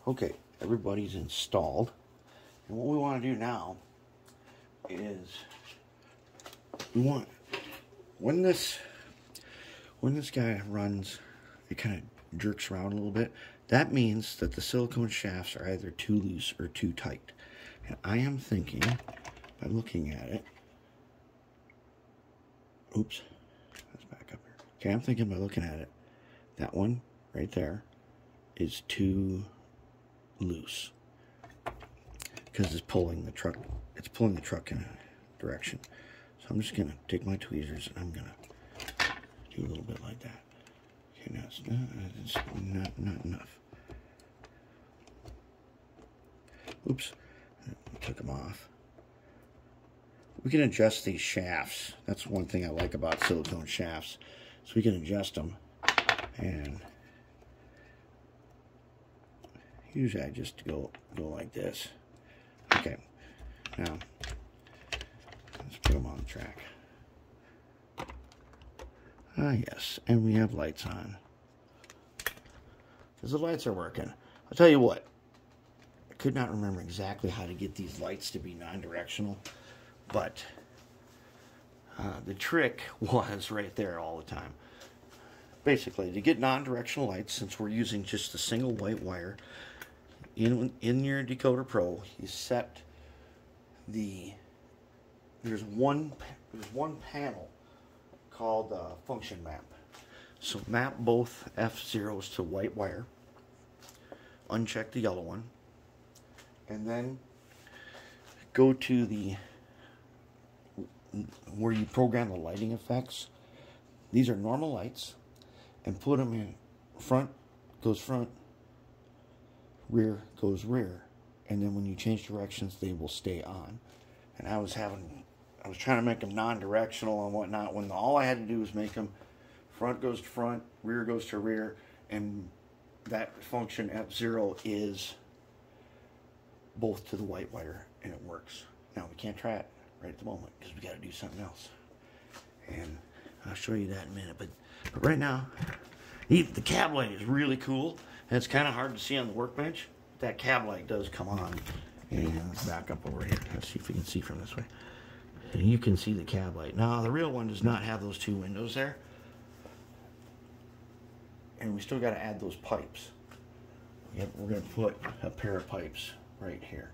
Okay, everybody's installed. And what we want to do now is we want, when this guy runs, it kind of jerks around a little bit. That means that the silicone shafts are either too loose or too tight. And I am thinking, by looking at it, oops, let's back up here. Okay, I'm thinking by looking at it, that one right there is too loose because it's pulling the truck in a direction. So I'm just gonna take my tweezers and I'm gonna do a little bit like that. Okay, now it's not enough. Oops, I took them off. We can adjust these shafts. That's one thing I like about silicone shafts. So we can adjust them, and usually I just go like this. Okay, now let's put them on the track. Ah, yes, and we have lights on because the lights are working. I'll tell you what, I could not remember exactly how to get these lights to be non-directional, but the trick was right there all the time. Basically, to get non-directional lights, since we're using just a single white wire, in your Decoder Pro, you set there's one panel called function map. So map both F0s to white wire, uncheck the yellow one, and then go to where you program the lighting effects. These are normal lights, and put them in front goes front, rear goes rear, and then when you change directions they will stay on. And I was trying to make them non-directional and whatnot when all I had to do was make them front goes to front, rear goes to rear, and that function F0 is both to the white wire, and it works. Now we can't try it right at the moment because we got to do something else, and I'll show you that in a minute. But right now, the cab light is really cool, and it's kind of hard to see on the workbench. That cab light does come on. And let's back up over here. Let's see if we can see from this way. And you can see the cab light. Now, the real one does not have those two windows there. And we still got to add those pipes. We're going to put a pair of pipes right here.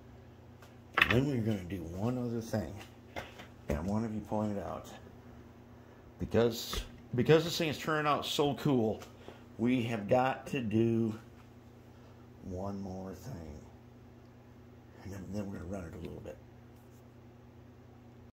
And then we're going to do one other thing. And one of you pointed out, because this thing is turning out so cool, we have got to do one more thing. And then we're going to run it a little bit.